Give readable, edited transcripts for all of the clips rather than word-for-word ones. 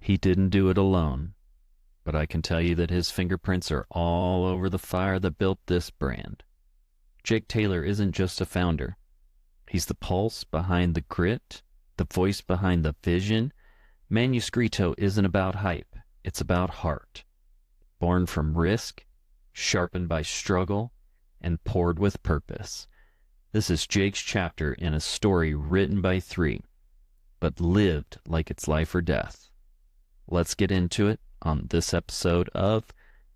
He didn't do it alone, but I can tell you that his fingerprints are all over the fire that built this brand. Jake Taylor isn't just a founder. He's the pulse behind the grit, the voice behind the vision. Manuscrito isn't about hype, it's about heart. Born from risk, sharpened by struggle, and poured with purpose. This is Jake's chapter in a story written by three, but lived like it's life or death. Let's get into it on this episode of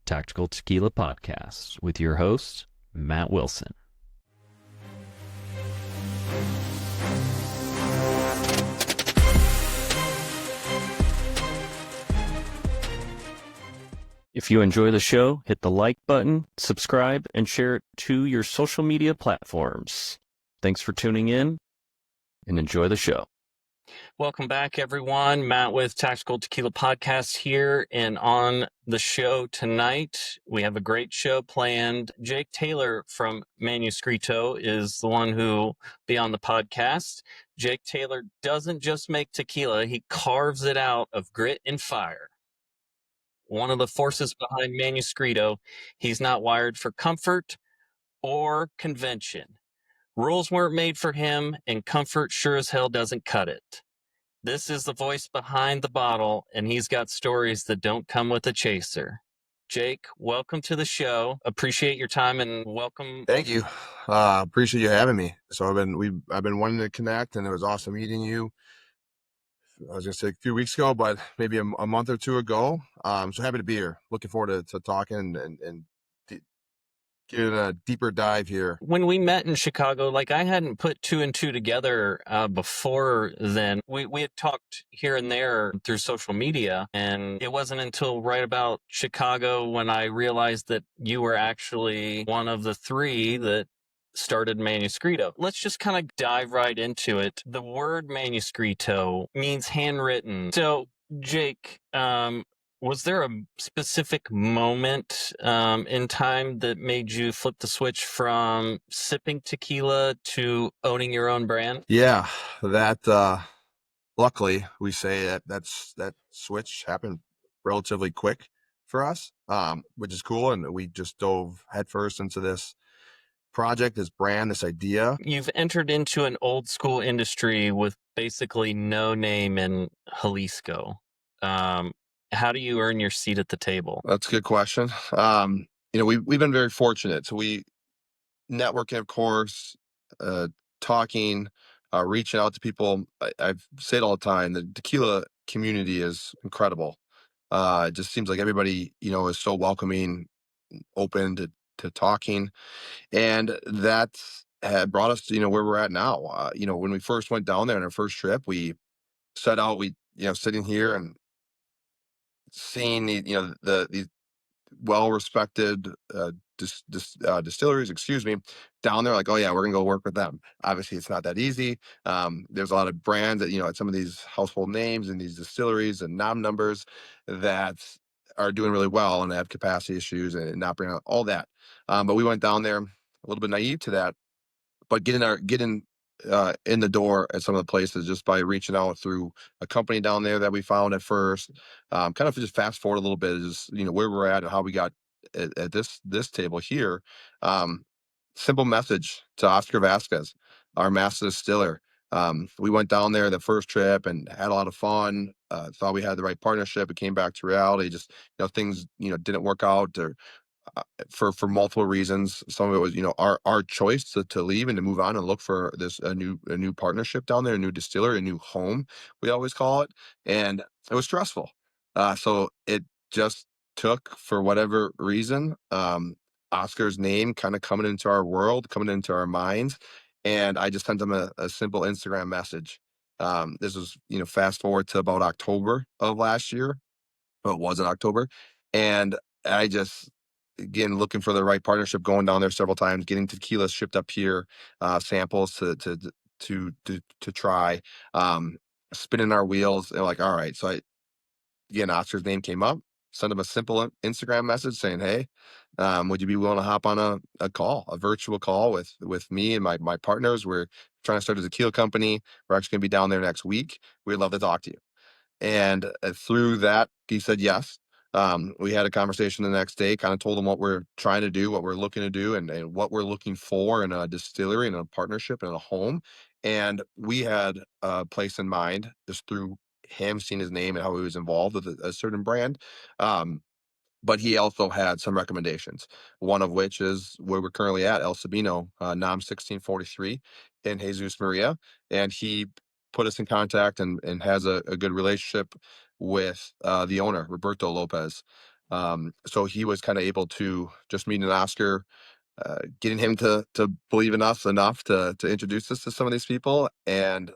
Tactical Tequila Podcast with your host, Matt Wilson. If you enjoy the show, hit the like button, subscribe, and share it to your social media platforms. Thanks for tuning in and enjoy the show. Welcome back, everyone. Matt with Tactical Tequila Podcast here, and on the show tonight, we have a great show planned. Jake Taylor from Manuscrito is the one who will be on the podcast. Jake Taylor doesn't just make tequila, he carves it out of grit and fire. One of the forces behind Manuscrito, he's not wired for comfort or convention. Rules weren't made for him, and comfort sure as hell doesn't cut it. This is the voice behind the bottle, and he's got stories that don't come with a chaser. Jake, welcome to the show. Appreciate your time and welcome. Thank you. Appreciate you having me. So I've been wanting to connect, and it was awesome meeting you. I was gonna say a few weeks ago, but maybe a month or two ago. So happy to be here. Looking forward to talking and getting a deeper dive here. When we met in Chicago, I hadn't put two and two together before then. We had talked here and there through social media, and it wasn't until right about Chicago when I realized that you were actually one of the three that started Manuscrito. Let's just kind of dive right into it. The word Manuscrito means handwritten. So, Jake, was there a specific moment in time that made you flip the switch from sipping tequila to owning your own brand? Yeah, that luckily we say that switch happened relatively quick for us, which is cool, and we just dove headfirst into this project, this brand, this idea. You've entered into an old school industry with basically no name in Jalisco. How do you earn your seat at the table? That's a good question. We've been very fortunate. So we networking, of course, talking, reaching out to people. I've said all the time, the tequila community is incredible. It just seems like everybody, is so welcoming, open to talking. And that had brought us to, where we're at now. When we first went down there on our first trip, we set out, sitting here and seeing these well-respected distilleries, down there, like, oh yeah, we're gonna go work with them. Obviously, it's not that easy. There's a lot of brands that, some of these household names and these distilleries and nom numbers that are doing really well and have capacity issues and not bringing out all that. But we went down there a little bit naive to that, but getting in the door at some of the places just by reaching out through a company down there that we found at first. Kind of just fast forward a little bit is where we're at and how we got at this table here. Simple message to Oscar Vasquez, our master distiller. We went down there the first trip and had a lot of fun. Thought we had the right partnership. It came back to reality. Just things didn't work out, or for multiple reasons. Some of it was, our choice to leave and to move on and look for a new partnership down there, a new distillery, a new home, we always call it. And it was stressful. So it just took, for whatever reason, Oscar's name kind of coming into our world, coming into our minds. And I just sent him a simple Instagram message. This was, fast forward to about October of last year. Well, it was in October. And I just, again, looking for the right partnership, going down there several times, getting tequila shipped up here, samples to try, spinning our wheels. And like, all right. So again, Oscar's name came up, sent him a simple Instagram message saying, hey, would you be willing to hop on a virtual call with me and my partners? We're trying to start a tequila company. We're actually going to be down there next week. We'd love to talk to you. And through that, he said yes. We had a conversation the next day, kind of told him what we're trying to do, what we're looking to do, and what we're looking for in a distillery and a partnership and a home. And we had a place in mind just through him seeing his name and how he was involved with a certain brand. Um, but he also had some recommendations, one of which is where we're currently at, El Sabino, NOM 1643 in Jesus Maria. And he put us in contact and has a good relationship with the owner, Roberto Lopez. So he was kind of able to just meet an Oscar, getting him to believe in us enough to introduce us to some of these people. And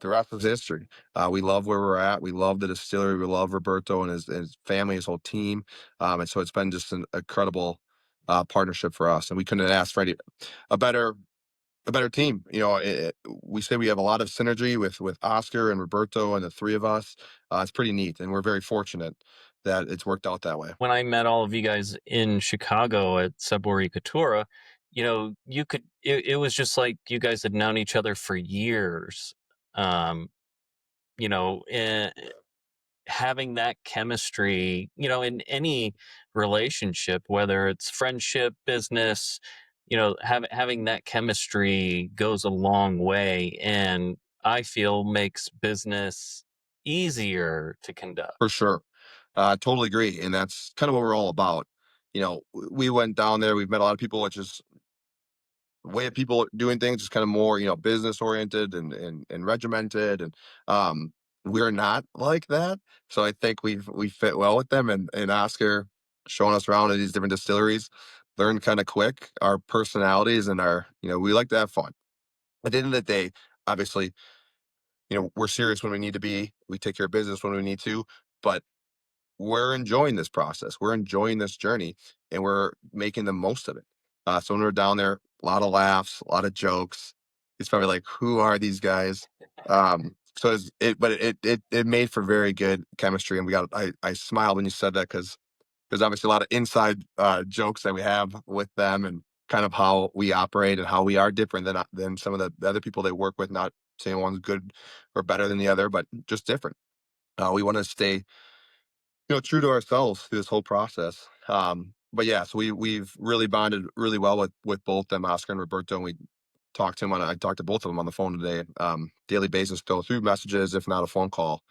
the rest is history. We love where we're at. We love the distillery. We love Roberto and his family, his whole team. And so it's been just an incredible partnership for us. And we couldn't ask for a better a better team. We say we have a lot of synergy with Oscar and Roberto and the three of us. It's pretty neat, and we're very fortunate that it's worked out that way. When I met all of you guys in Chicago at Sabor Couture, it was just like you guys had known each other for years. Um, and having that chemistry, in any relationship, whether it's friendship, business, having that chemistry goes a long way, and I feel makes business easier to conduct. For sure. Totally agree. And that's kind of what we're all about. We went down there, we've met a lot of people, which is way of people doing things is kind of more, business oriented and regimented. And we're not like that. So I think we fit well with them, and Oscar showing us around at these different distilleries, learned kind of quick our personalities and we like to have fun. At the end of the day, obviously, we're serious when we need to be. We take care of business when we need to, but we're enjoying this process. We're enjoying this journey, and we're making the most of it. So when we're down there, a lot of laughs, a lot of jokes. It's probably like, who are these guys? But it made for very good chemistry, and I smiled when you said that because there's obviously a lot of inside jokes that we have with them, and kind of how we operate and how we are different than some of the other people they work with. Not saying one's good or better than the other, but just different. We want to stay true to ourselves through this whole process. But yeah, so we've really bonded really well with both them, Oscar and Roberto, and I talked to both of them on the phone today, daily basis, though, through messages, if not a phone call.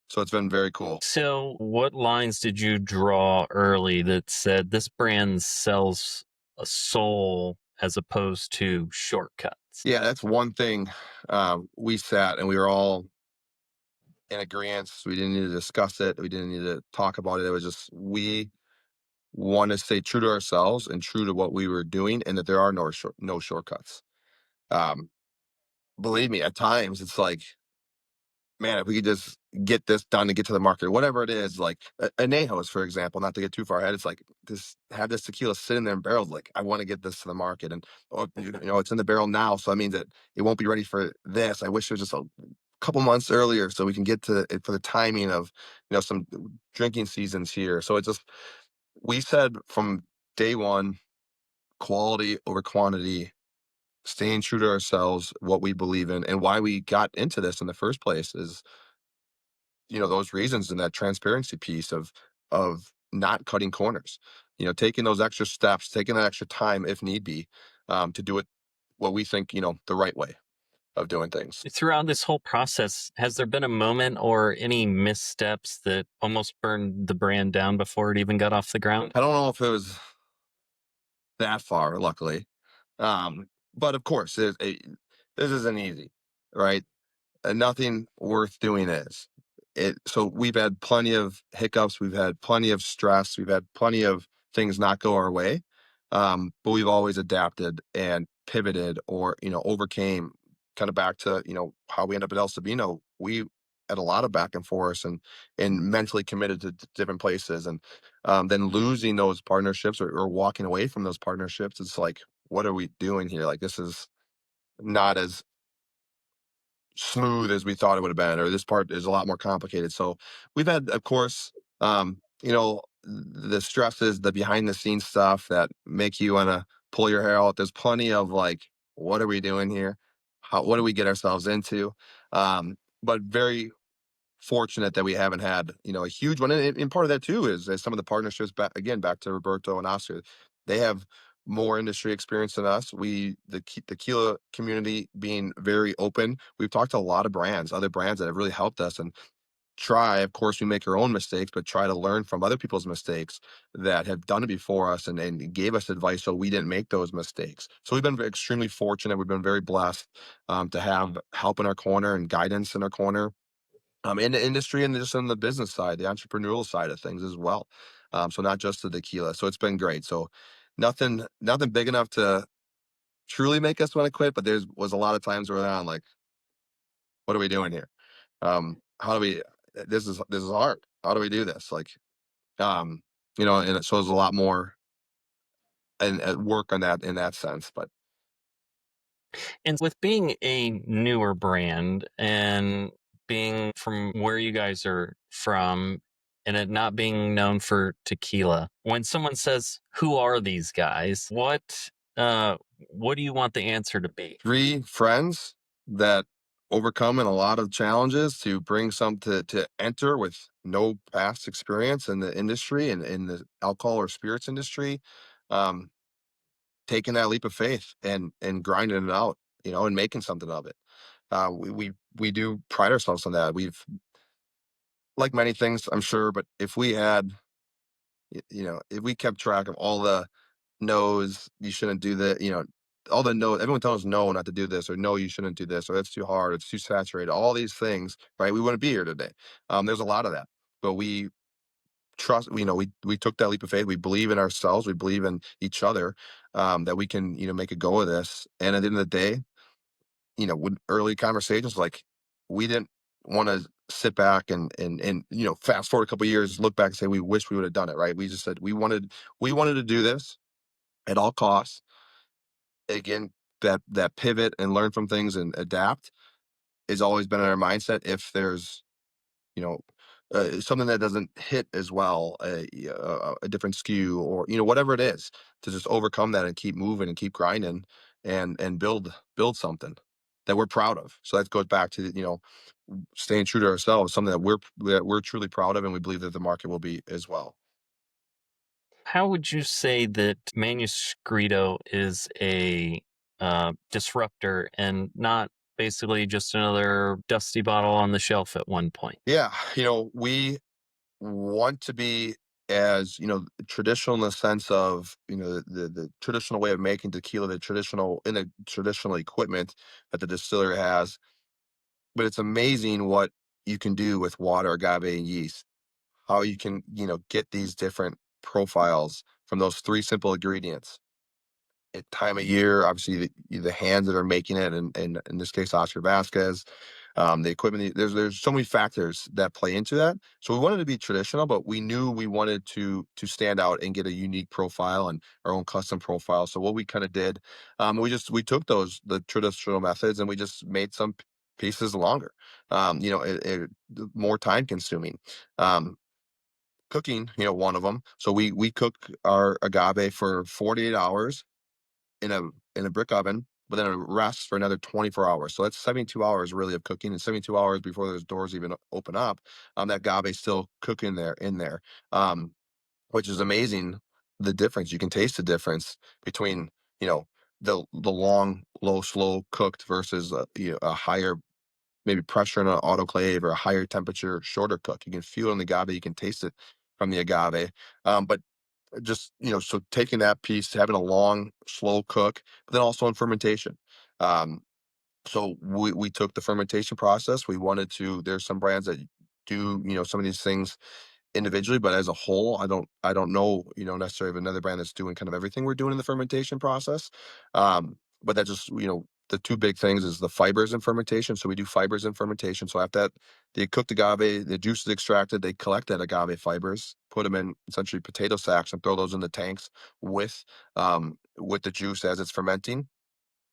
So it's been very cool. So, what lines did you draw early that said this brand sells a soul as opposed to shortcuts? Yeah, that's one thing. We sat and we were all in agreement. We didn't need to discuss it. We didn't need to talk about it. It was just we want to stay true to ourselves and true to what we were doing, and that there are no shortcuts. Um, Believe me, at times it's like, man, if we could just get this done to get to the market, whatever it is, like Anejos, for example, not to get too far ahead, it's like have this tequila sitting there in barrels. Like, I want to get this to the market, and it's in the barrel now, so that means that it won't be ready for this. I wish it was just a couple months earlier so we can get to it for the timing of some drinking seasons here. So it's just, we said from day one, quality over quantity, staying true to ourselves, what we believe in, and why we got into this in the first place is, those reasons, and that transparency piece of not cutting corners, taking those extra steps, taking that extra time if need be, to do it what we think, the right way of doing things. Throughout this whole process, has there been a moment or any missteps that almost burned the brand down before it even got off the ground? I don't know if it was that far, luckily. But of course, this isn't easy, right? Nothing worth doing is. So we've had plenty of hiccups, we've had plenty of stress, we've had plenty of things not go our way, but we've always adapted and pivoted, or overcame. Kind of back to how we end up at El Sabino. We had a lot of back and forth, and mentally committed to different places, and then losing those partnerships, or walking away from those partnerships. It's like, what are we doing here? Like, this is not as smooth as we thought it would have been, or this part is a lot more complicated. So we've had, of course, the stresses, the behind the scenes stuff that make you want to pull your hair out. There's plenty of like, what are we doing here? What do we get ourselves into? But very fortunate that we haven't had, a huge one. And part of that too is some of the partnerships back to Roberto and Oscar, they have more industry experience than us. The tequila community being very open. We've talked to a lot of other brands that have really helped us, and of course, we make our own mistakes, but try to learn from other people's mistakes that have done it before us and gave us advice so we didn't make those mistakes. So we've been extremely fortunate. We've been very blessed to have help in our corner and guidance in our corner, in the industry and just on the business side, the entrepreneurial side of things as well. So not just the tequila. So it's been great. So nothing big enough to truly make us want to quit, but was a lot of times where I'm like, what are we doing here? How do we? This is hard. How do we do this? Like, um, and so there's a lot more and work on that in that sense. But And with being a newer brand and being from where you guys are from and it not being known for tequila, when someone says, "Who are these guys?" What do you want the answer to be? 3 friends that overcoming a lot of challenges to bring some to enter with no past experience in the industry and in the alcohol or spirits industry, um, taking that leap of faith and grinding it out, and making something of it. We do pride ourselves on that. We've, like many things, I'm sure, but if we had, if we kept track of all the no's, you shouldn't do that, all the no, everyone tells us no not to do this, or no, you shouldn't do this, or that's too hard, it's too saturated, all these things, right? We wouldn't be here today. There's a lot of that, but we trust, we took that leap of faith. We believe in ourselves. We believe in each other, that we can, make a go of this. And at the end of the day, with early conversations, like, we didn't want to sit back and fast forward a couple of years, look back and say we wish we would have done it, right? We just said we wanted to do this at all costs. Again, that pivot and learn from things and adapt has always been in our mindset. If there's, you know something that doesn't hit as well, a different skew, or whatever it is, to just overcome that and keep moving and keep grinding and build something that we're proud of. So that goes back to, staying true to ourselves, something that we're truly proud of, and we believe that the market will be as well. How would you say that Manuscrito is a disruptor and not basically just another dusty bottle on the shelf at one point? Yeah, we want to be as, traditional in the sense of, the traditional way of making tequila, the traditional equipment that the distillery has. But it's amazing what you can do with water, agave, and yeast. How you can, get these different profiles from those 3 simple ingredients at time of year. Obviously, the hands that are making it, and in this case, Oscar Vasquez, the equipment. There's so many factors that play into that. So we wanted to be traditional, but we knew we wanted to stand out and get a unique profile and our own custom profile. So what we kind of did, we took the traditional methods, and we just made some pieces longer, more time consuming. Um, Cooking, one of them. So we cook our agave for 48 hours in a brick oven, but then it rests for another 24 hours. So that's 72 hours really of cooking, and 72 hours before those doors even open up. That agave's still cooking there in there, um, which is amazing. The difference, you can taste the difference between, you know the long, low, slow cooked versus a higher, maybe pressure in an autoclave, or a higher temperature, shorter cook. You can feel it in the agave. You can taste it from the agave. But just, so taking that piece, having a long, slow cook, but then also in fermentation. Um, so we took the fermentation process. There's some brands that do, some of these things individually, but as a whole, I don't know, necessarily of another brand that's doing kind of everything we're doing in the fermentation process. But that just, the 2 big things is the fibers and fermentation. So we do fibers and fermentation. So after that, they cook the agave, the juice is extracted, they collect that agave fibers, put them in essentially potato sacks, and throw those in the tanks with the juice as it's fermenting.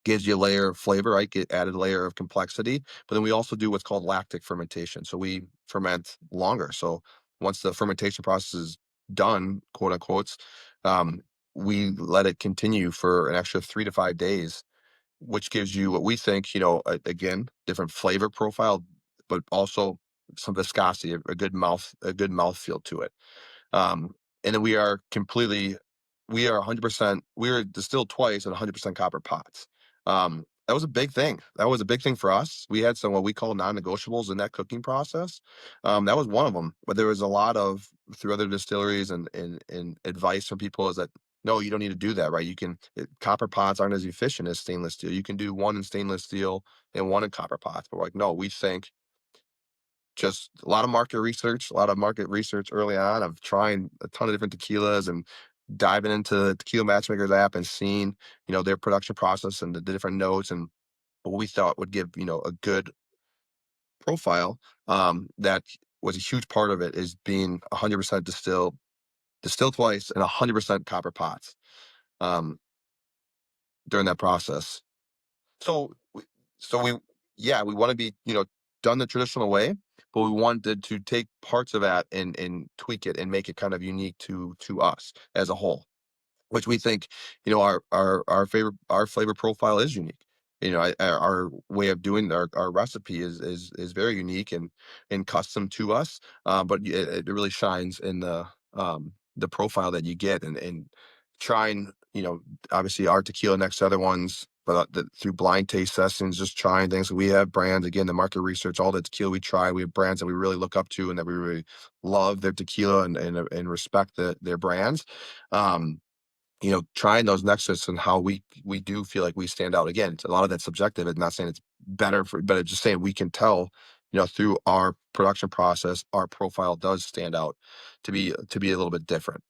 Gives you a layer of flavor, right? Get added layer of complexity. But then we also do what's called lactic fermentation. So we ferment longer. So once the fermentation process is done, quote unquote, um, we let it continue for an extra 3 to 5 days, which gives you what we think, again, different flavor profile, but also some viscosity, a good mouth feel to it. And then we are 100%, we are distilled twice at 100% copper pots. That was a big thing. That was a big thing for us. We had some what we call non-negotiables in that cooking process. That was one of them. But there was a lot of through other distilleries and advice from people is that no, you don't need to do that, right? Copper pots aren't as efficient as stainless steel. You can do one in stainless steel and one in copper pots. But we're like, no, we think just a lot of market research early on of trying a ton of different tequilas and diving into the Tequila Matchmakers app and seeing, their production process and the different notes and what we thought would give, a good profile. That was a huge part of it is being 100% distilled twice and 100% copper pots um, during that process. So, so we, yeah, we want to be, done the traditional way, but we wanted to take parts of that and tweak it and make it kind of unique to us as a whole, which we think, our flavor profile is unique. Our way of doing our recipe is very unique and custom to us. But it really shines in the profile that you get and trying, obviously our tequila next to other ones, but through blind taste sessions, just trying things. We have brands, again, the market research, all the tequila we try, we have brands that we really look up to and that we really love their tequila and respect their brands. Um, trying those nexus and how we do feel like we stand out. Again, it's a lot of that's subjective. It's not saying it's better but it's just saying we can tell, through our production process, our profile does stand out to be a little bit different.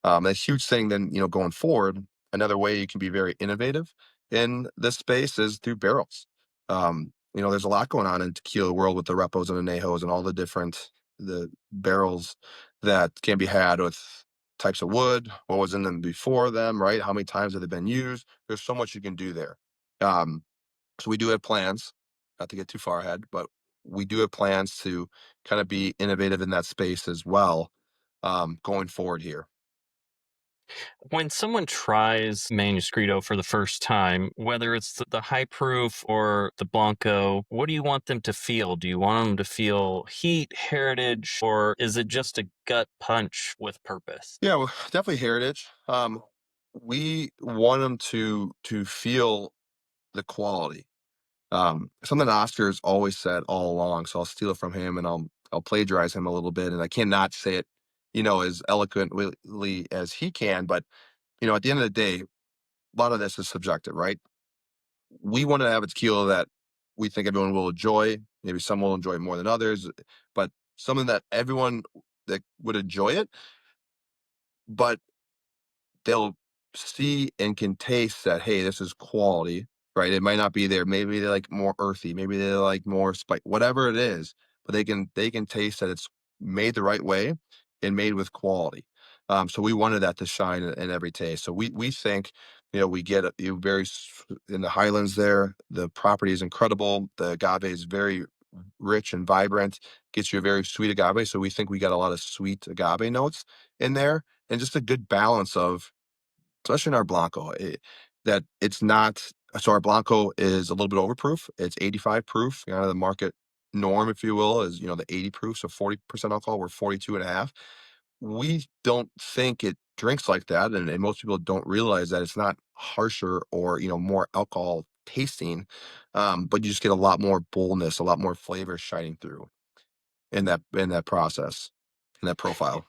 A huge thing then, going forward, another way you can be very innovative in this space is through barrels. There's a lot going on in tequila world with the repos and anejos and all the barrels that can be had with types of wood, what was in them before them, right? How many times have they been used? There's so much you can do there. Um, so we do have plans, not to get too far ahead, but we do have plans to kind of be innovative in that space as well, going forward here. When someone tries Manuscrito for the first time, whether it's the high proof or the Blanco, what do you want them to feel? Do you want them to feel heat, heritage, or is it just a gut punch with purpose? Yeah, well, definitely heritage. We want them to feel the quality. Something Oscar's always said all along, so I'll steal it from him and I'll plagiarize him a little bit, and I cannot say it, as eloquently as he can, but at the end of the day, a lot of this is subjective, right? We want to have a tequila that we think everyone will enjoy. Maybe some will enjoy it more than others, but something that everyone that would enjoy it, but they'll see and can taste that, hey, this is quality, right? It might not be there. Maybe they like more earthy, maybe they like more spice, whatever it is, but they can taste that it's made the right way and made with quality. So we wanted that to shine in every taste. So we think, we get in the Highlands there, the property is incredible. The agave is very rich and vibrant, gets you a very sweet agave. So we think we got a lot of sweet agave notes in there and just a good balance of, especially in our Blanco, that it's not. So our Blanco is a little bit overproof. It's 85 proof. The market norm, if you will, is the 80 proof, so 40% alcohol. We're 42 and a half. We don't think it drinks like that, and most people don't realize that it's not harsher or more alcohol tasting, but you just get a lot more boldness, a lot more flavor shining through in that process, in that profile.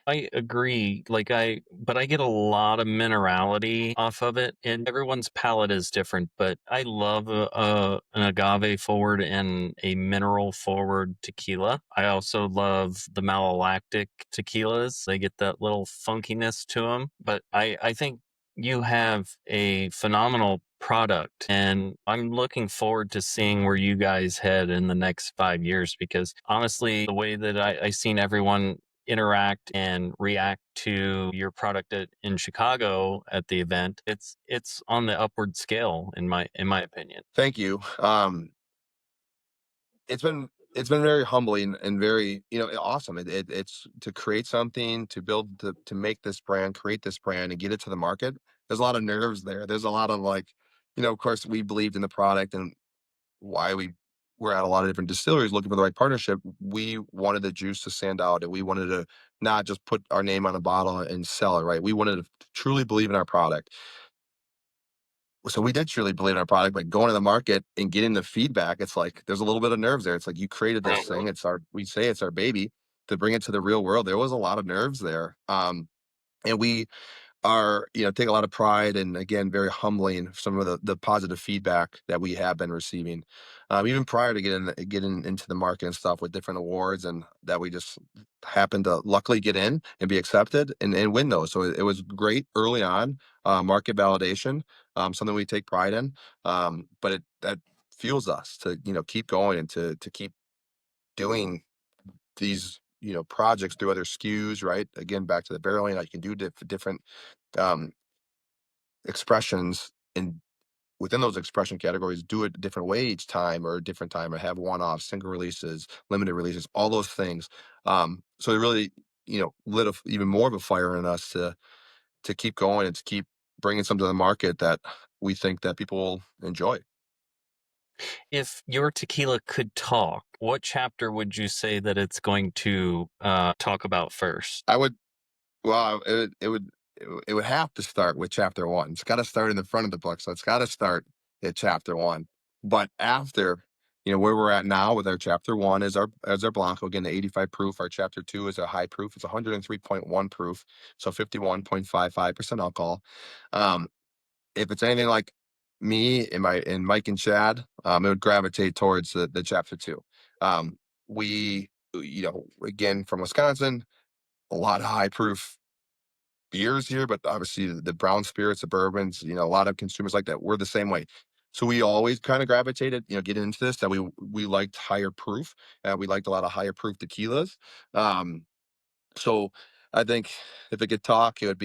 I agree. But I get a lot of minerality off of it, and everyone's palate is different. But I love an agave forward and a mineral forward tequila. I also love the malolactic tequilas. They get that little funkiness to them. But I think you have a phenomenal product, and I'm looking forward to seeing where you guys head in the next 5 years, because honestly, the way that I seen everyone interact and react to your product in Chicago at the event, it's on the upward scale in my opinion. Thank you. It's been very humbling and very awesome. It's to create something, to build, to make this brand, create this brand, and get it to the market. There's a lot of nerves there. There's a lot of, like, of course we believed in the product and why we we're at a lot of different distilleries looking for the right partnership. We wanted the juice to stand out, and we wanted to not just put our name on a bottle and sell it, right? We wanted to truly believe in our product. So we did truly believe in our product, but going to the market and getting the feedback, it's like there's a little bit of nerves there. It's like you created this thing. We say it's our baby. To bring it to the real world, there was a lot of nerves there. And we are, take a lot of pride, and again, very humbling some of the positive feedback that we have been receiving, even prior to getting into the market and stuff with different awards, and that we just happened to luckily get in and be accepted and win those. So it was great early on, market validation, something we take pride in, but that fuels us to keep going and to keep doing these projects through other SKUs, right? Again, back to the barreling, I can do different um, expressions, and within those expression categories, do it a different way each time, or a different time, or have one-off single releases, limited releases, all those things. So it really, lit even more of a fire in us to keep going and to keep bringing something to the market that we think that people will enjoy. If your tequila could talk, what chapter would you say that it's going to talk about first? I would Well, it would have to start with chapter one. It's got to start in the front of the book, so it's got to start at chapter one. But after, where we're at now with our chapter one is our Blanco, again, the 85 proof. Our chapter two is a high proof. It's 103.1 proof, so 51.55% alcohol. Um, if it's anything like me and Mike and Chad, it would gravitate towards the chapter two. We, again, from Wisconsin, a lot of high proof beers here, but obviously the brown spirits, the bourbons, a lot of consumers like that. We're the same way. So we always kind of gravitated, getting into this, that we liked higher proof. We liked a lot of higher proof tequilas. Um, so I think if it could talk, it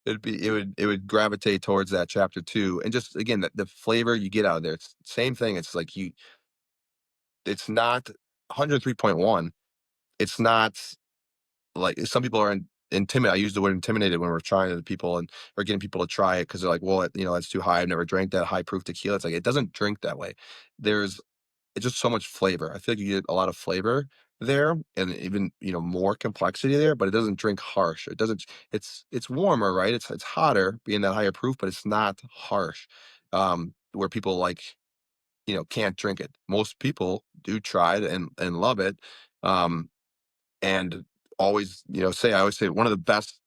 would gravitate towards that chapter two. And just again, the flavor you get out of there, it's the same thing. It's like it's not 103.1. It's not like some people are intimidated. I use the word intimidated when we're trying to people and or getting people to try it because they're like, well, that's too high. I've never drank that high proof tequila. It's like it doesn't drink that way. There's It's just so much flavor. I feel like you get a lot of flavor there, and even more complexity there, but it doesn't drink harsh. It doesn't. It's warmer, right? It's hotter, being that higher proof, but it's not harsh. Where people like can't drink it. Most people do try it and love it. Um, and always, I always say one of the best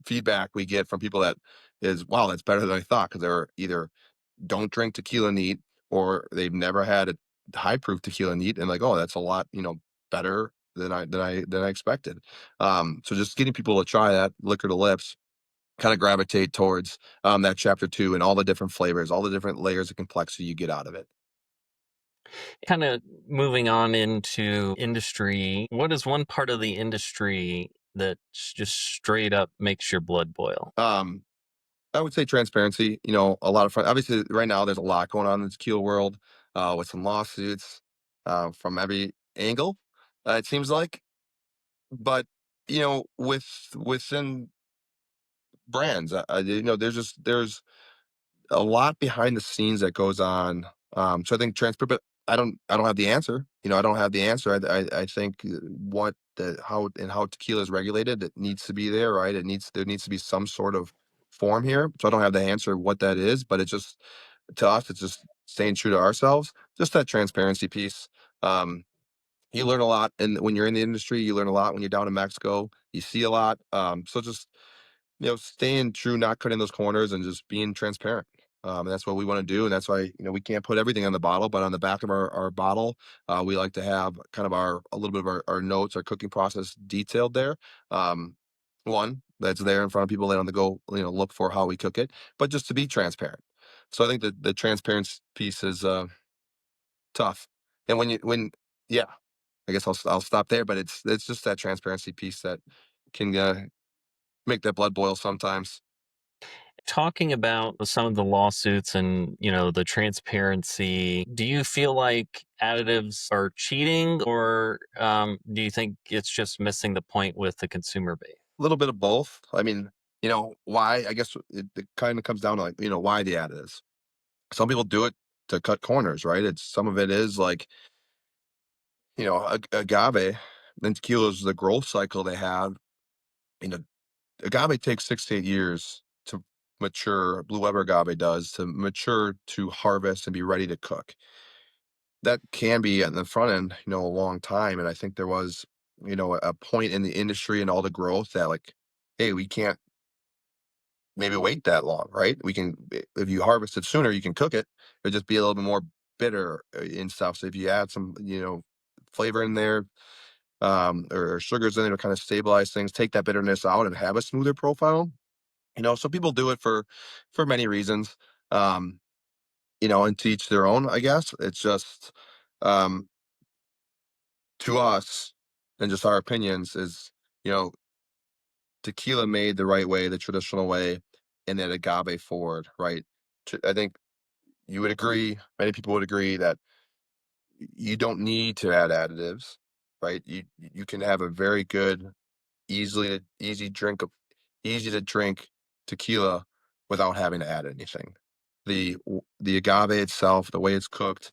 feedback we get from people that is, wow, that's better than I thought, because they're either don't drink tequila neat, or they've never had a high proof tequila neat, and like, oh, that's a lot, better than I expected. So just getting people to try that liquor to lips, kind of gravitate towards that chapter two and all the different flavors, all the different layers of complexity you get out of it. Kind of moving on into industry, what is one part of the industry that just straight up makes your blood boil? I would say transparency. A lot of fun. Obviously, right now there's a lot going on in the tequila world, with some lawsuits from every angle. It seems like, but within brands, there's a lot behind the scenes that goes on. So I think transparent, but I don't have the answer. I don't have the answer. I think how tequila is regulated, it needs to be there, right? There needs to be some sort of form here. So I don't have the answer what that is, but it's just, to us, it's just staying true to ourselves. Just that transparency piece. You learn a lot, and when you're in the industry, you learn a lot when you're down in Mexico. You see a lot. So just staying true, not cutting those corners, and just being transparent. And that's what we want to do. And that's why, we can't put everything on the bottle, but on the back of our bottle, we like to have kind of a little bit of our notes, our cooking process detailed there. Um, One, that's there in front of people. They don't have to go, look for how we cook it, but just to be transparent. So I think that the transparency piece is tough. And yeah, I guess I'll stop there, but it's just that transparency piece that can make that blood boil sometimes. Talking about some of the lawsuits and, the transparency, do you feel like additives are cheating, or do you think it's just missing the point with the consumer base? A little bit of both. I mean, why? I guess it kind of comes down to, like, why the additives. Some people do it to cut corners, right? It's some of it is like, agave and tequila is the growth cycle they have. You know, agave takes 6 to 8 years to mature. Blue Weber agave does to mature to harvest and be ready to cook. That can be at the front end, a long time. And I think there was, a point in the industry and all the growth that like, hey, we can't maybe wait that long, right? If you harvest it sooner, you can cook it. It'll just be a little bit more bitter and stuff. So if you add some, flavor in there, or sugars in there to kind of stabilize things, take that bitterness out and have a smoother profile. So people do it for many reasons. Um, and to each their own, I guess. It's just um to us and just our opinions is, you know, tequila made the right way, the traditional way, and then agave forward, right? I think you would agree, many people would agree that you don't need to add additives, right? You can have a very good, easy to drink tequila without having to add anything. The agave itself, the way it's cooked,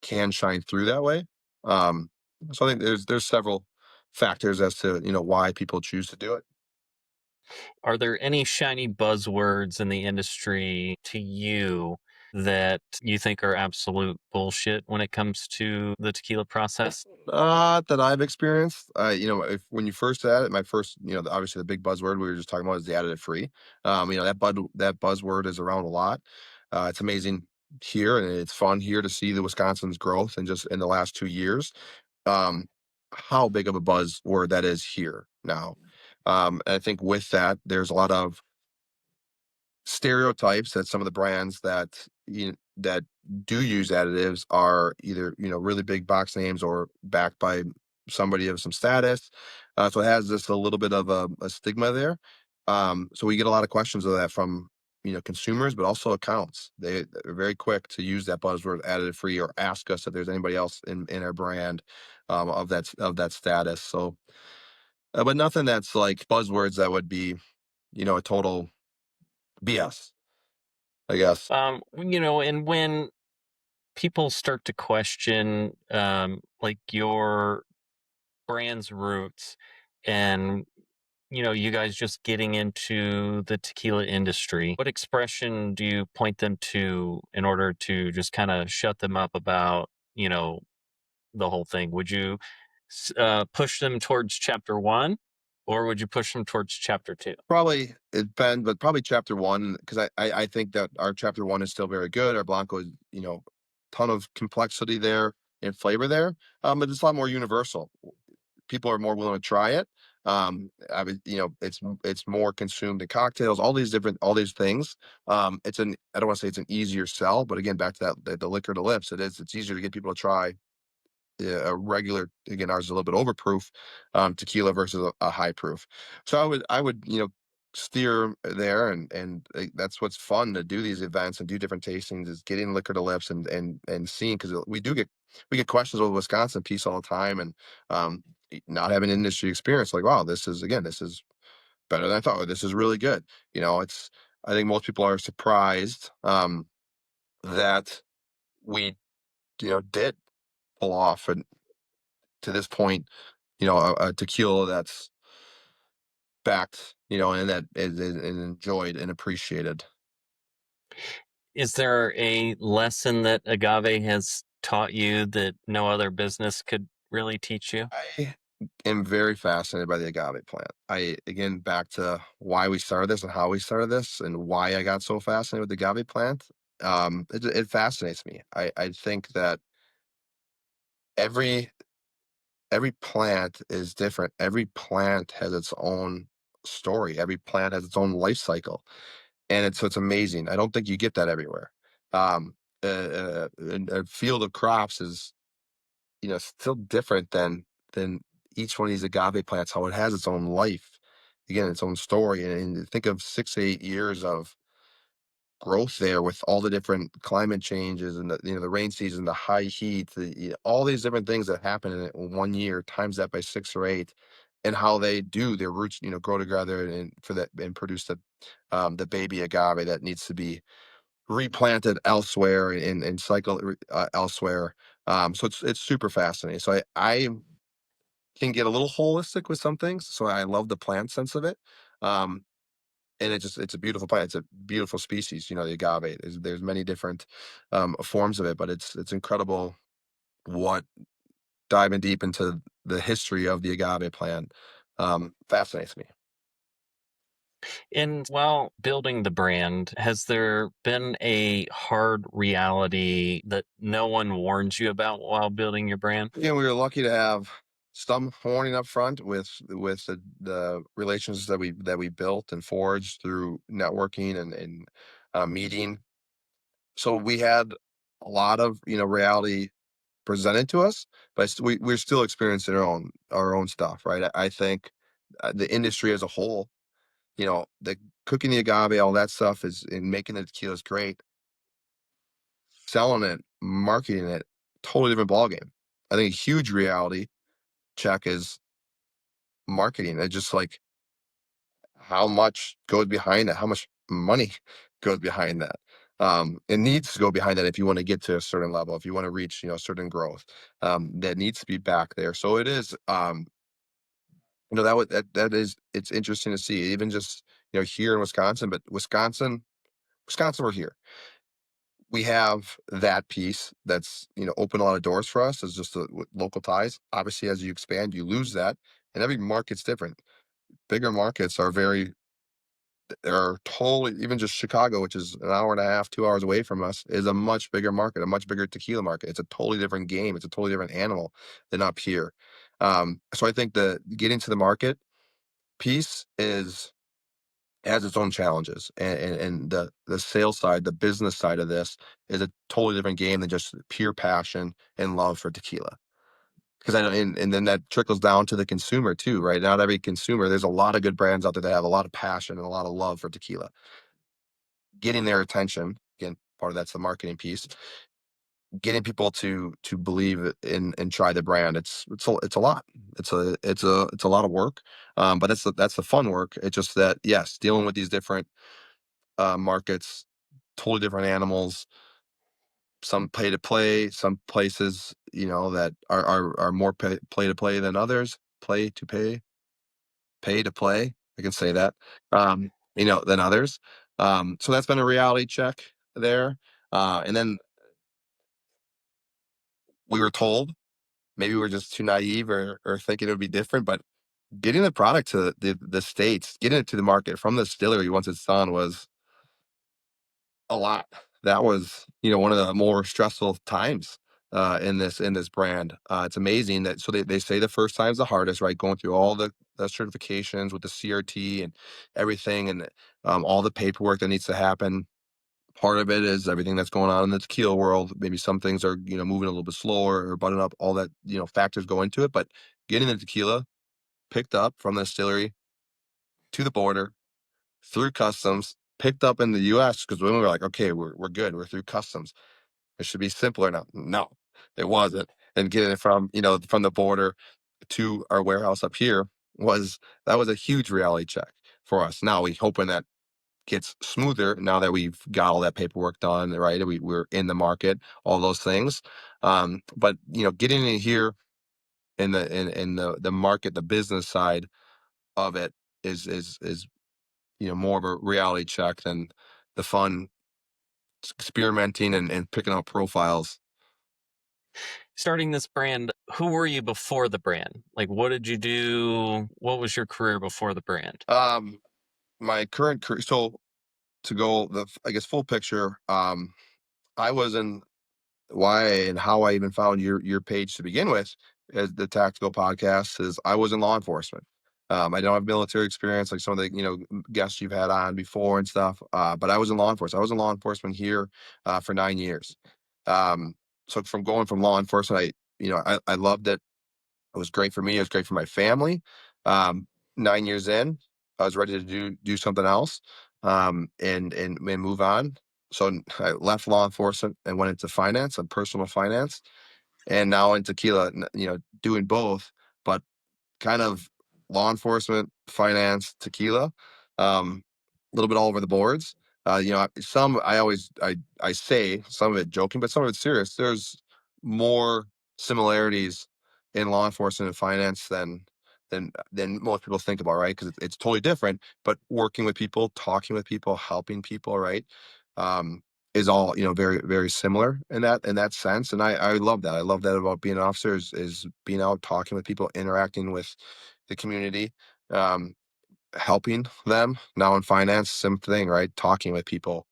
can shine through that way. Um, so I think there's several factors as to why people choose to do it. Are there any shiny buzzwords in the industry to you that you think are absolute bullshit when it comes to the tequila process? That I've experienced. If when you first add it, my first, obviously the big buzzword we were just talking about is the additive free. That buzzword is around a lot. It's amazing here, and it's fun here to see the Wisconsin's growth and just in the last 2 years. Um, how big of a buzzword that is here now. And I think with that, there's a lot of stereotypes that some of the brands that do use additives are either really big box names or backed by somebody of some status. So it has this a little bit of a stigma there. So we get a lot of questions of that from consumers, but also accounts. They're very quick to use that buzzword additive free or ask us if there's anybody else in our brand of that status. So, but nothing that's like buzzwords that would be a total BS. I guess. And when people start to question like your brand's roots and you guys just getting into the tequila industry, what expression do you point them to in order to just kind of shut them up about the whole thing? Would you push them towards chapter one, or would you push them towards chapter two? Probably it Ben, but probably chapter one, because I think that our chapter one is still very good. Our Blanco is, ton of complexity there and flavor there. But it's a lot more universal. People are more willing to try it. It's more consumed in cocktails, all these things. I don't want to say it's an easier sell, but again, back to that, the liquor to lips, it's easier to get people to try a regular, again, ours is a little bit overproof, tequila versus a high proof. So I would steer there, and that's what's fun to do these events and do different tastings is getting liquor to lips and seeing, because we get questions over the Wisconsin piece all the time, and not having industry experience, like, wow, this is better than I thought, or this is really good. It's I think most people are surprised that we did pull off, and to this point, a tequila that's backed, and that is enjoyed and appreciated. Is there a lesson that agave has taught you that no other business could really teach you? I am very fascinated by the agave plant. Again, back to why we started this and how we started this and why I got so fascinated with the agave plant. It fascinates me. I think that every every plant is different. Every plant has its own story. Every plant has its own life cycle, and it's amazing. I don't think you get that everywhere. A field of crops is still different than each one of these agave plants. How it has its own life, again, its own story, and think of 6 to 8 years of growth there with all the different climate changes and the rain season, the high heat, all these different things that happen in it in 1 year, times that by 6 or 8, and how they do their roots, grow together and for that and produce the baby agave that needs to be replanted elsewhere and cycled elsewhere. So it's super fascinating. So I can get a little holistic with some things. So I love the plant sense of it. Um, and it's a beautiful plant. It's a beautiful species, the agave. There's many different forms of it, but it's incredible what diving deep into the history of the agave plant fascinates me. And while building the brand, has there been a hard reality that no one warns you about while building your brand? Yeah, we were lucky to have some warning up front with the relations that we built and forged through networking and meeting. So we had a lot of reality presented to us, but we're still experiencing our own stuff, right? I think the industry as a whole, the cooking the agave, all that stuff is in making the tequila is great. Selling it, marketing it, totally different ballgame. I think a huge reality check is marketing. It's just like how much goes behind that, how much money goes behind that. It needs to go behind that if you want to get to a certain level, if you want to reach, certain growth, that needs to be back there. So it is, that is, it's interesting to see even just, here in Wisconsin, but Wisconsin, we're here. We have that piece that's, opened a lot of doors for us as just with local ties. Obviously, as you expand, you lose that, and every market's different. Bigger markets are totally, even just Chicago, which is an hour and a half, 2 hours away from us, is a much bigger market, a much bigger tequila market. It's a totally different game. It's a totally different animal than up here. So I think the getting to the market piece has its own challenges, and the sales side, the business side of this is a totally different game than just pure passion and love for tequila. Because and then that trickles down to the consumer too, right? Not every consumer. There's a lot of good brands out there that have a lot of passion and a lot of love for tequila. Getting their attention, again, part of that's the marketing piece. Getting people to believe in and try the brand. It's a lot. It's a lot of work. But that's the fun work. It's just that, yes, dealing with these different markets, totally different animals. Some pay to play, some places, that are more play to play than others. Play to pay to play. I can say that, than others. So that's been a reality check there. And then we were told, maybe we were just too naive or thinking it would be different, but getting the product to the States, getting it to the market from the distillery once it's done was a lot. That was, one of the more stressful times in this brand. It's amazing that, so they say the first time's the hardest, right? Going through all the certifications with the CRT and everything, and all the paperwork that needs to happen. Part of it is everything that's going on in the tequila world. Maybe some things are, moving a little bit slower or button up. All that, factors go into it. But getting the tequila picked up from the distillery to the border through customs, picked up in the U.S. because when we were like, okay, we're good, we're through customs. It should be simpler now. No, it wasn't. And getting it from the border to our warehouse up here was a huge reality check for us. Now we hoping that gets smoother now that we've got all that paperwork done, right? We're in the market, all those things. But getting in here in the market, the business side of it is more of a reality check than the fun experimenting and picking out profiles. Starting this brand, who were you before the brand? Like, what did you do? What was your career before the brand? My current career, so to go I guess full picture, I was in why and how I even found your page to begin with as the Tactical Podcast is I was in law enforcement. I don't have military experience like some of the guests you've had on before and stuff, but I was in law enforcement. I was in law enforcement here for 9 years. So from going from law enforcement, I loved it. It was great for me. It was great for my family. 9 years in, I was ready to do something else, and move on. So I left law enforcement and went into finance and personal finance, and now in tequila. Doing both, but kind of law enforcement, finance, tequila, a little bit all over the boards. Some I say some of it joking, but some of it's serious. There's more similarities in law enforcement and finance than most people think about, right? Because it's totally different. But working with people, talking with people, helping people, right, um, is all very very similar in that sense. And I love that. I love that about being an officer is being out talking with people, interacting with the community. Um, Helping them now in finance, same thing, right? Talking with people,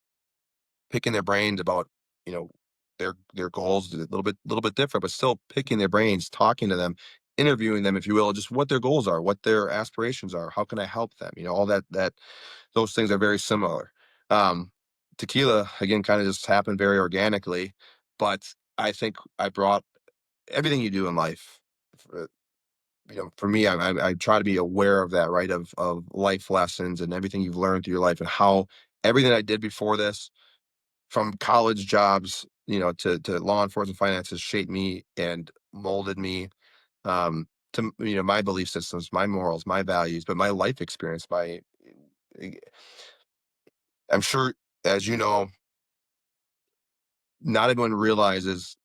picking their brains about, you know, their goals, a little bit different, but still picking their brains, talking to them, interviewing them, if you will, just what their goals are, what their aspirations are, how can I help them? All that those things are very similar. Um, Tequila, again, kind of just happened very organically, but I think I brought everything you do in life. For me, I try to be aware of that, right? Of life lessons and everything you've learned through your life, and how everything I did before this, from college jobs, to law enforcement finances, shaped me and molded me, to my belief systems, my morals, my values, but my life experience. Eh, I'm sure, as you know, not everyone realizes,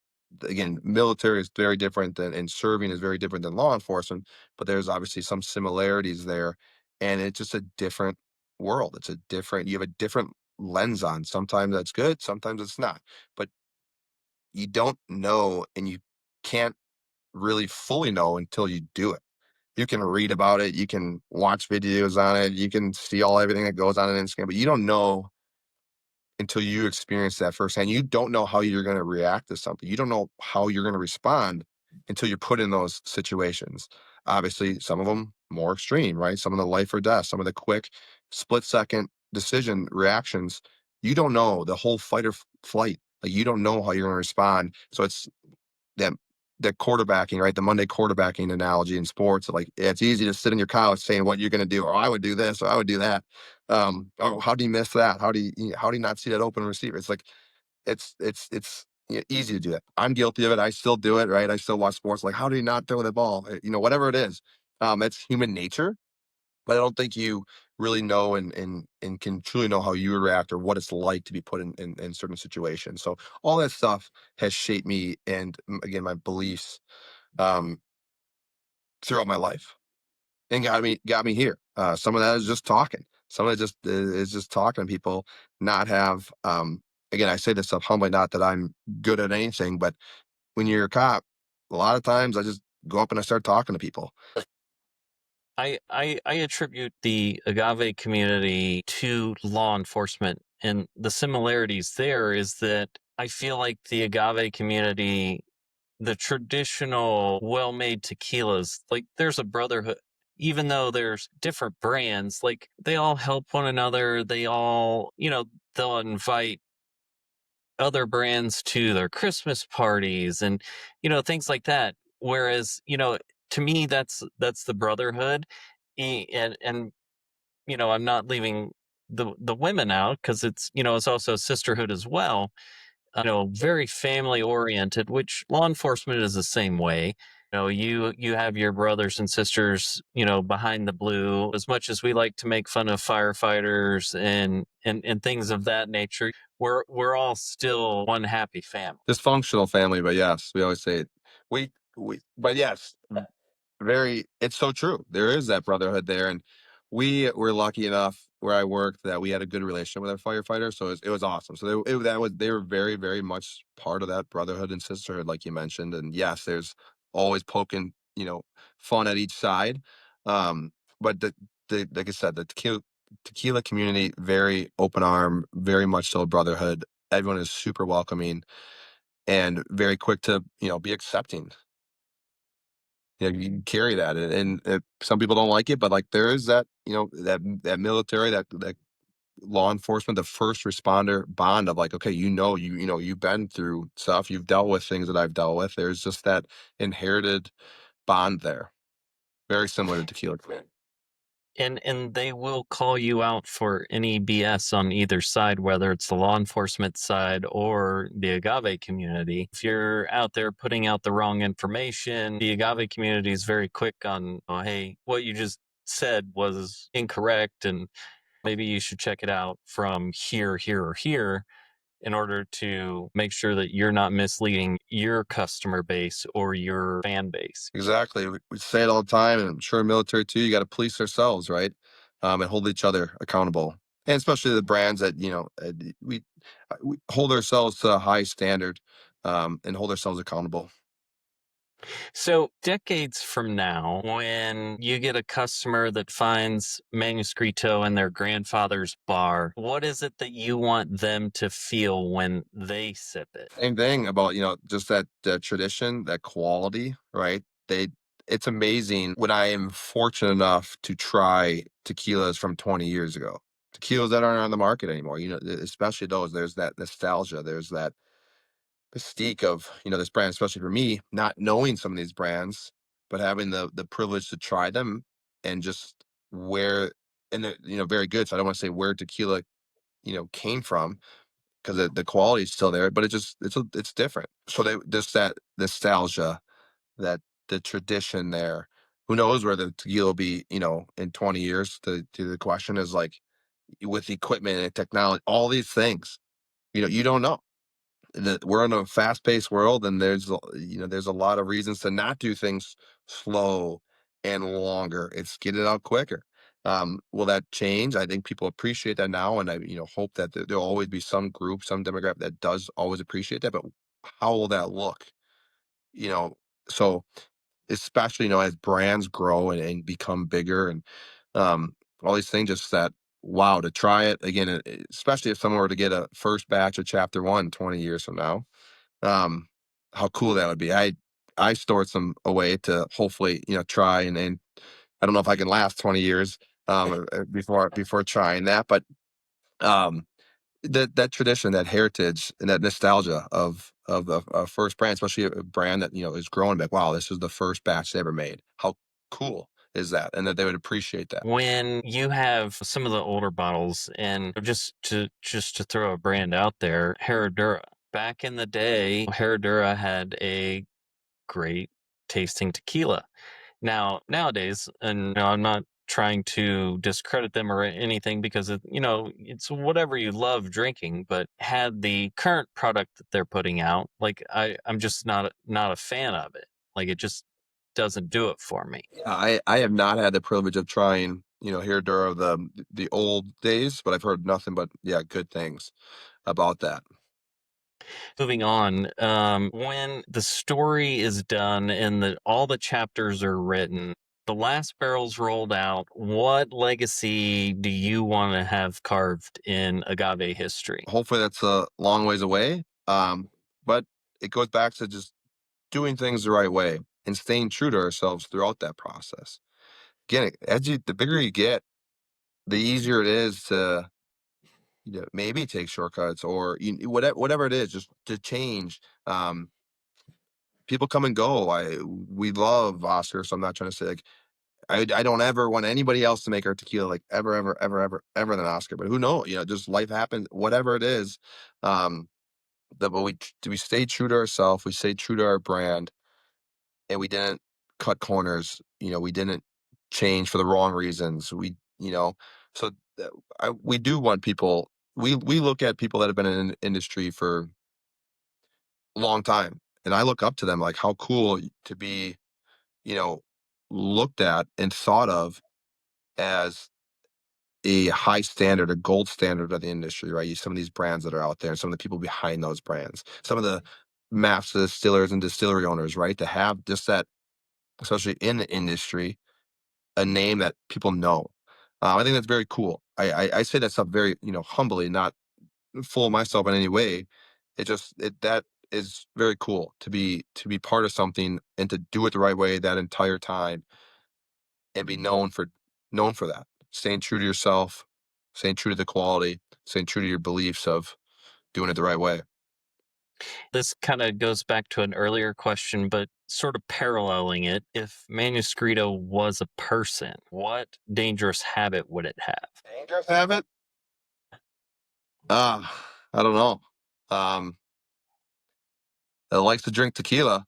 again, military is very different than, and serving is very different than law enforcement, but there's obviously some similarities there. And it's just a different world. You have a different lens on. Sometimes that's good, sometimes it's not. But you don't know, and you can't really fully know until you do it. You can read about it, you can watch videos on it, you can see everything that goes on Instagram, but you don't know until you experience that firsthand. You don't know how you're going to react to something. You don't know how you're going to respond until you're put in those situations. Obviously, some of them more extreme, right? Some of the life or death, some of the quick split second decision reactions. You don't know the whole fight or flight. Like, you don't know how you're going to respond. So it's that that quarterbacking, right? The Monday quarterbacking analogy in sports. Like, it's easy to sit in your couch saying what you're going to do, or I would do this, or I would do that. Oh, how do you miss that? How do you not see that open receiver? It's like it's easy to do it. I'm guilty of it. I still do it, right? I still watch sports. Like, how do you not throw the ball? Whatever it is. It's human nature, but I don't think you really know and can truly know how you would react, or what it's like to be put in certain situations. So all that stuff has shaped me, and again, my beliefs, um, throughout my life, and got me here. Some of that is just talking. Some of it just is just talking to people. Not have Again, I say this stuff humbly, not that I'm good at anything, but when you're a cop, a lot of times I just go up and I start talking to people. I attribute the Agave community to law enforcement, and the similarities there is that I feel like the Agave community, the traditional well-made tequilas, like, there's a brotherhood. Even though there's different brands, like, they all help one another. They all, they'll invite other brands to their Christmas parties, and things like that. Whereas, to me, that's the brotherhood. And I'm not leaving the women out, because it's also sisterhood as well. Very family oriented, which law enforcement is the same way. You have your brothers and sisters, behind the blue. As much as we like to make fun of firefighters and things of that nature, we're all still one happy family. Dysfunctional family, but yes, we always say it. But yes, it's so true. There is that brotherhood there, and we were lucky enough where I worked that we had a good relationship with our firefighters, so it was awesome. So they were very very much part of that brotherhood and sisterhood, like you mentioned. And yes, there's always poking, fun at each side, but the like I said, the tequila community, very open arm, very much so brotherhood. Everyone is super welcoming and very quick to be accepting. You can carry that, and some people don't like it, but like there is that that military, that law enforcement, the first responder bond of like, okay, you've been through stuff, you've dealt with things that I've dealt with. There's just that inherited bond there, very similar to tequila. And they will call you out for any BS on either side, whether it's the law enforcement side or the Agave community. If you're out there putting out the wrong information, the Agave community is very quick on, oh, hey, what you just said was incorrect, and maybe you should check it out from here, here, or here in order to make sure that you're not misleading your customer base or your fan base. Exactly. We say it all the time, and I'm sure in military too, you got to police ourselves, right? And hold each other accountable. And especially the brands that, we hold ourselves to a high standard, and hold ourselves accountable. So, decades from now, when you get a customer that finds Manuscrito in their grandfather's bar, what is it that you want them to feel when they sip it? Same thing about, just that tradition, that quality, right? It's amazing when I am fortunate enough to try tequilas from 20 years ago. Tequilas that aren't on the market anymore, especially those. There's that nostalgia. There's that mystique of, this brand, especially for me, not knowing some of these brands, but having the privilege to try them and just where, and they're, very good. So I don't want to say where tequila, came from, because the quality is still there, but it's different. So just that nostalgia, that the tradition there. Who knows where the tequila will be, in 20 years? The question is, like, with equipment and technology, all these things, you don't know. We're in a fast-paced world, and there's a lot of reasons to not do things slow and longer. It's get it out quicker. Will that change? I think people appreciate that now, and I hope that there'll always be some group, some demographic that does always appreciate that. But how will that look? You know, so especially as brands grow and become bigger, and all these things, just that, wow, to try it again, especially if someone were to get a first batch of chapter one 20 years from now, um, how cool that would be. I stored some away to hopefully, try, and I don't know if I can last 20 years before trying that, but um, that tradition, that heritage, and that nostalgia of a first brand, especially a brand that is growing back. Wow, this is the first batch they ever made. How cool is that? And that they would appreciate that. When you have some of the older bottles, and just to throw a brand out there, Herradura. Back in the day, Herradura had a great tasting tequila. Now, nowadays, and I'm not trying to discredit them or anything, because it's whatever you love drinking, but had the current product that they're putting out, like I'm just not a fan of it. Like, it just doesn't do it for me. I have not had the privilege of trying, Herradura of the old days, but I've heard nothing but, yeah, good things about that. Moving on, when the story is done and all the chapters are written, the last barrel's rolled out, what legacy do you want to have carved in agave history? Hopefully that's a long ways away. But it goes back to just doing things the right way and staying true to ourselves throughout that process. Again, the bigger you get, the easier it is to, maybe take shortcuts, or whatever it is, just to change. People come and go. We love Oscar, so I'm not trying to say, like, I don't ever want anybody else to make our tequila like ever, ever, ever, ever, ever than Oscar. But who knows? Just life happens. Whatever it is, um, but we stay true to ourselves. We stay true to our brand, and we didn't cut corners. We didn't change for the wrong reasons. So we do want people. We look at people that have been in the industry for a long time, and I look up to them, like, how cool to be, you know, looked at and thought of as a high standard, a gold standard of the industry, right? Some of these brands that are out there, and some of the people behind those brands, some of the master distillers and distillery owners, right? To have just that, especially in the industry, a name that people know. I think that's very cool. I say that stuff very, humbly, not full of myself in any way. That is very cool to be part of something and to do it the right way that entire time, and be known for that. Staying true to yourself, staying true to the quality, staying true to your beliefs of doing it the right way. This kind of goes back to an earlier question, but sort of paralleling it. If Manuscrito was a person, what dangerous habit would it have? Dangerous habit? I don't know. It likes to drink tequila,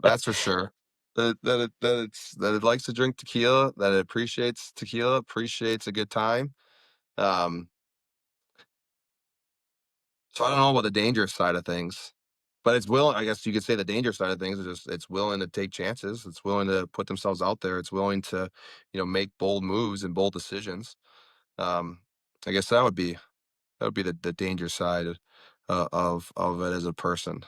that's for sure. that it likes to drink tequila, that it appreciates tequila, appreciates a good time. Um, so I don't know about the dangerous side of things, but it's willing. I guess you could say the dangerous side of things is just it's willing to take chances. It's willing to put themselves out there. It's willing to, make bold moves and bold decisions. Um, I guess that would be the danger side of it as a person.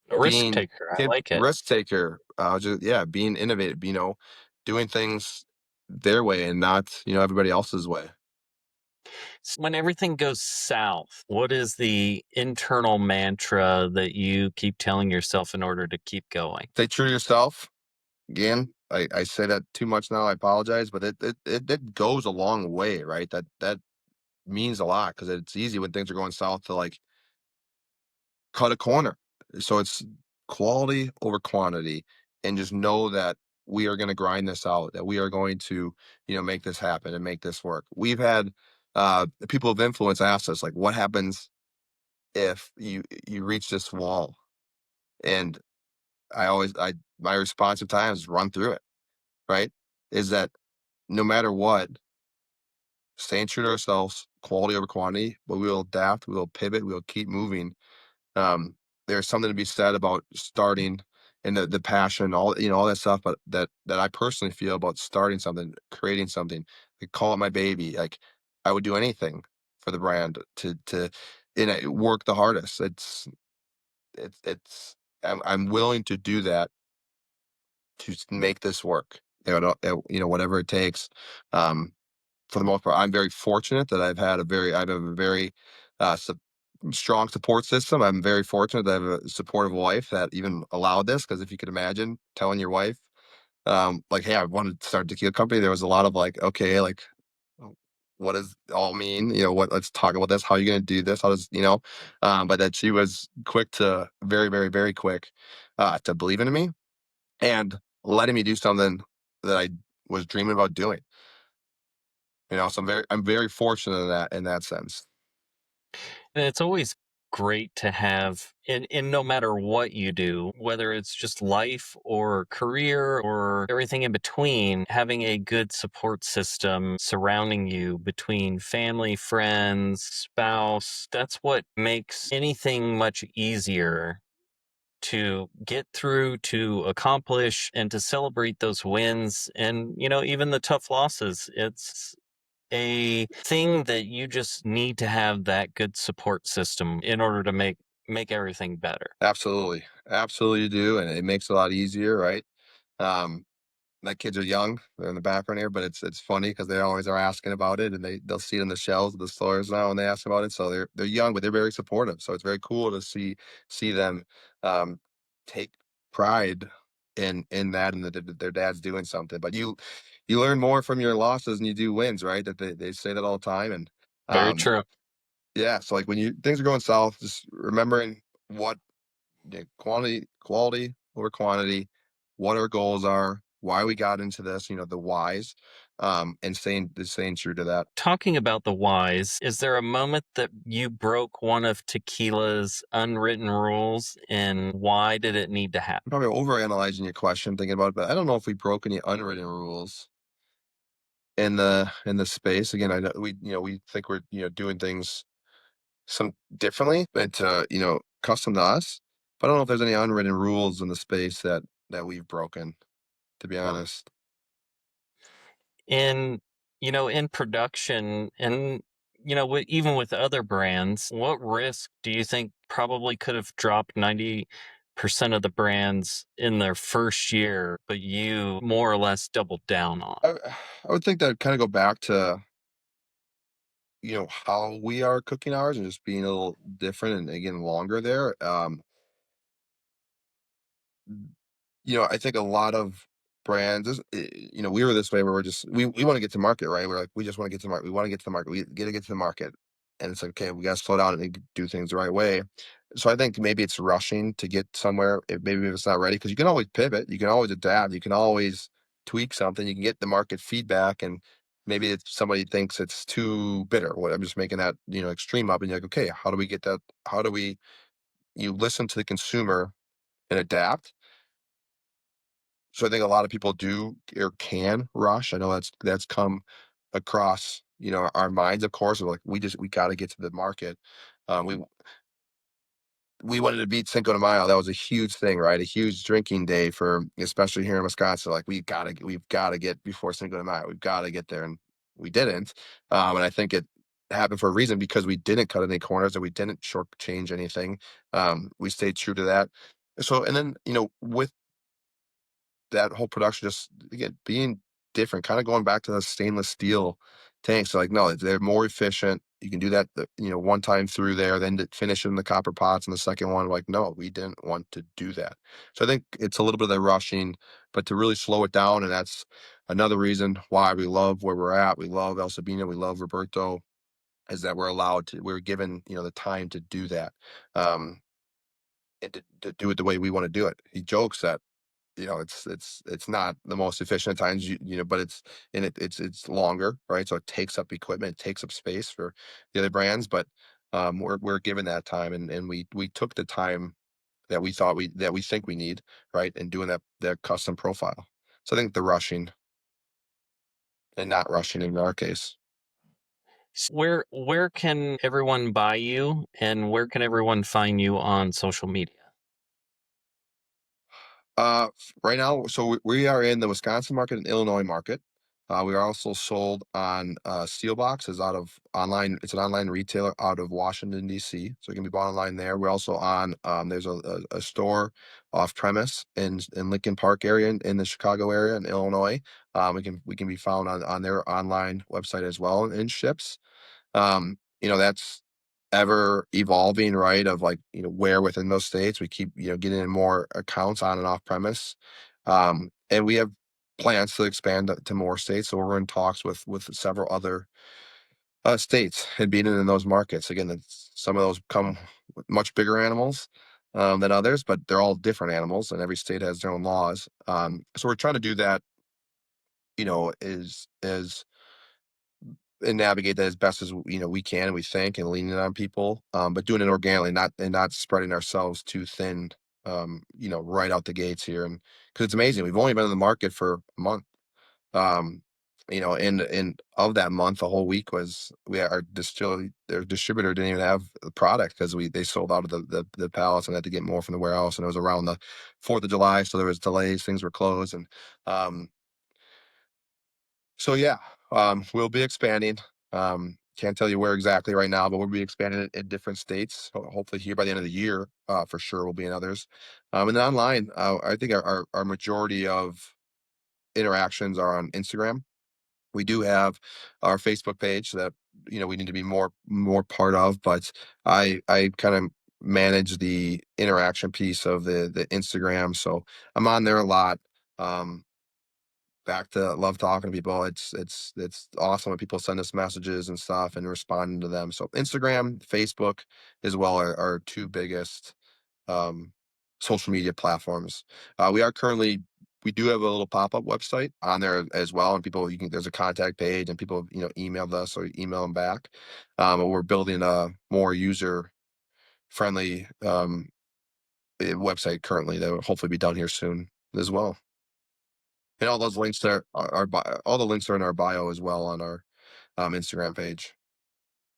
A risk Being taker. I a like it. risk taker, just yeah, being innovative, doing things their way and not, everybody else's way. When everything goes south, what is the internal mantra that you keep telling yourself in order to keep going? Stay true to yourself. Again, I say that too much now. I apologize, but it goes a long way, right? That means a lot because it's easy when things are going south to like cut a corner. So it's quality over quantity, and just know that we are going to grind this out, that we are going to, make this happen and make this work. We've had people of influence ask us, like, what happens if you reach this wall? And my response at times is run through it, right? Is that no matter what, staying true to ourselves, quality over quantity, but we will adapt, we will pivot, we will keep moving. Um, there's something to be said about starting and the passion, all that stuff, but that I personally feel about starting something, creating something, like call it my baby. Like I would do anything for the brand to and I work the hardest. It's I'm willing to do that to make this work. Whatever it takes. Um, for the most part, I'm very fortunate that I have a very sup strong support system. I'm very fortunate that I have a supportive wife that even allowed this. Because if you could imagine telling your wife, like, "Hey, I wanted to start a tequila company," there was a lot of like, "Okay, like, w what does it all mean? What let's talk about this. How are you gonna do this? How does" but that she was quick to very, very, very quick, to believe in me and letting me do something that I was dreaming about doing. So I'm very fortunate in that sense. And it's always great to have in no matter what you do, whether it's just life or career or everything in between, having a good support system surrounding you between family, friends, spouse, that's what makes anything much easier to get through, to accomplish, and to celebrate those wins and, even the tough losses. It's a thing that you just need to have that good support system in order to make everything better. Absolutely. Absolutely you do, and it makes it a lot easier, right? Um, my kids are young, they're in the background here, but it's funny because they always are asking about it, and they'll see it in the shelves of the stores now when they ask about it. So they're young, but they're very supportive. So it's very cool to see them um, take pride in that, and that their dad's doing something. But you learn more from your losses than you do wins, right? That they say that all the time, and Very um, true. yeah. So like when things are going south, just remembering what quality over quantity, what our goals are, why we got into this, the whys, and staying true to that. Talking about the whys, is there a moment that you broke one of tequila's unwritten rules, and why did it need to I'm happen? probably overanalyzing your question, thinking about it, but I don't know if we broke any unwritten rules in the space. Again, I know we think we're doing things some differently, but custom to us. But I don't know if there's any unwritten rules in the space that we've broken, to be honest. In in production and even with other brands, what risk do you think probably could have dropped 90% of the brands in their first year, but you more or less doubled down on? I, I would think that kind of go back to how we are cooking ours and just being a little different and again longer there. I think a lot of brands, we were this way where we want to get to market, right? We're like, we just want to get to market. We want to get to the market. We got to get to the market. And it's like, okay, we got to slow down and do things the right way. So I think maybe it's rushing to get somewhere. Maybe if it's not ready, because you can always pivot, you can always adapt, you can always tweak something, you can get the market feedback, and maybe if somebody thinks it's too bitter. What I'm just making that extreme up, and you're like, okay, how do we get that? How do we you listen to the consumer and adapt So I think a lot of people do or can rush. I know that's come across, our minds, of course, of like, we got to get to the market. We wanted to beat Cinco de Mayo. That was a huge thing, right? A huge drinking day for, especially here in Wisconsin. Like, we've got to get before Cinco de Mayo. We've got to get there, and we didn't. And I think it happened for a reason, because we didn't cut any corners and we didn't shortchange anything. We stayed true to that. So, and then, with that whole production, just again being different, kind of going back to the stainless steel tanks. So, like, no, they're more efficient. You can do that, one time through there, then to finish it in the copper pots, and the second one, like, no, we didn't want to do that. So I think it's a little bit of the rushing, but to really slow it down, and that's another reason why we love where we're at. We love El Sabino, we love Roberto, is that we're given, the time to do that, and to do it the way we want to do it. He jokes that, it's not the most efficient at times, but it's longer, right? So it takes up equipment, it takes up space for the other brands, but we're given that time, and we took the time that we think we need, right, and doing that custom profile. So I think the rushing and not rushing in our case. Where can everyone buy you, and where can everyone find you on social media? Right now, so we are in the Wisconsin market and Illinois market. We are also sold on Steelbox, is out of online. It's an online retailer out of Washington D.C., so it can be bought online there. We're also on. There's a store off premise in Lincoln Park area, in the Chicago area in Illinois. We can be found on their online website as well, and ships. That's ever evolving, right? Of, like, where within those states we keep, getting in more accounts on and off premise. And we have plans to expand to more states. So we're in talks with several other states, and being in those markets. Again, some of those come with much bigger animals than others, but they're all different animals, and every state has their own laws. So we're trying to do that, is and navigate that as best as we can, and we think, and leaning on people, but doing it organically, not spreading ourselves too thin, right out the gates here. And because it's amazing, we've only been in the market for a month, um, and of that month, a whole week was their distributor didn't even have the product, because they sold out of the pallets and had to get more from the warehouse, and it was around the 4th of July, so there was delays, things were closed, and um, so yeah, we'll be expanding. Can't tell you where exactly right now, but we'll be expanding it in different states. Hopefully here by the end of the year, for sure, we'll be in others. And then online, I think our majority of interactions are on Instagram. We do have our Facebook page that we need to be more part of, but I kind of manage the interaction piece of the Instagram, so I'm on there a lot. Um, Back to love talking to people. It's awesome when people send us messages and stuff, and responding to them. So Instagram, Facebook as well are our two biggest um, social media platforms. We do have a little pop-up website on there as well, and there's a contact page, and people emailed us or email them back. But we're building a more user friendly website currently that will hopefully be done here soon as well. And all those links there all the links are in our bio as well on our Instagram page.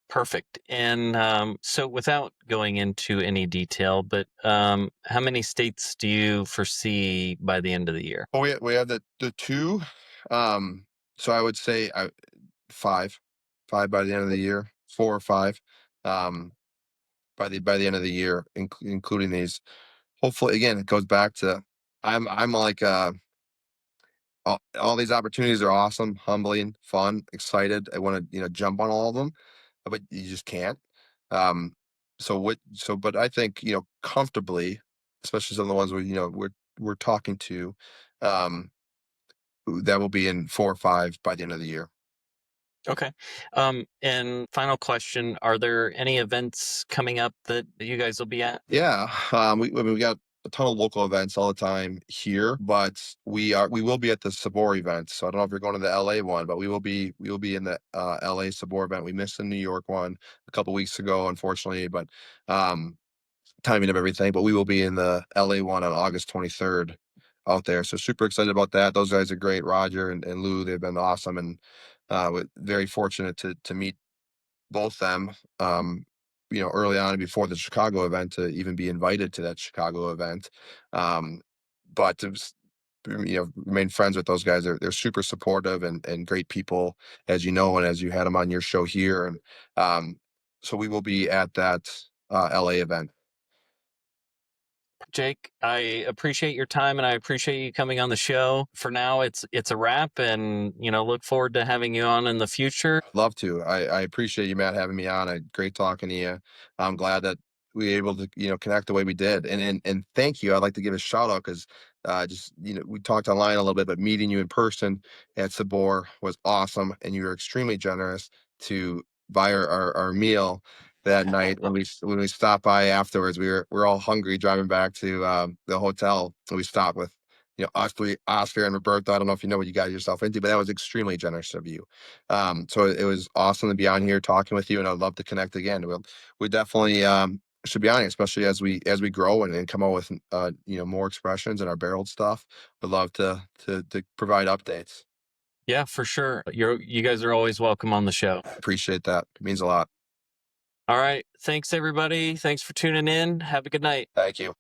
Perfect. And so, without going into any detail, but how many states do you foresee by the end of the year? Oh, we have the two. So I would say five, five by the end of the year, 4 or 5, um, by the end of the year, including these. Hopefully, again, it goes back to I'm like all these opportunities are awesome, humbling, fun, excited. I want to jump on all of them, but you just can't. Um, but I think comfortably, especially some of the ones we're talking to, um, that will be in 4 or 5 by the end of the year. Okay. And final question: are there any events coming up that you guys will be at? Yeah, we got a ton of local events all the time here, but we will be at the Sabor event. So I don't know if you're going to the LA one, but we will be in the LA Sabor event. We missed the New York one a couple weeks ago, unfortunately, but um, timing of everything. But we will be in the LA one on August 23rd. out there. So super excited about that. Those guys are great. Roger and Lou, they've been awesome, and we're very fortunate to meet both them. Early on before the Chicago event, to even be invited to that Chicago event. But to remain friends with those guys. They're super supportive and great people, as you know, and as you had them on your show here. And so we will be at that LA event. Jake, I appreciate your time and I appreciate you coming on the show. For now, it's a wrap, and look forward to having you on in the future. Love to. I appreciate you, Matt, having me on. Great talking to you. I'm glad that we were able to connect the way we did. And thank you. I'd like to give a shout out because just we talked online a little bit, but meeting you in person at Sabor was awesome, and you were extremely generous to buy our meal that night when we stopped by afterwards. We're all hungry driving back to the hotel, and we stopped with us three, Oscar and Roberto. I don't know if you know what you got yourself into, but that was extremely generous of you. So it was awesome to be on here talking with you, and I'd love to connect again. We definitely should be on it, especially as we grow and come out with more expressions and our barreled stuff. Would love to provide updates. Yeah, for sure. You guys are always welcome on the show. Appreciate that. It means a lot. All right. Thanks, everybody. Thanks for tuning in. Have a good night. Thank you.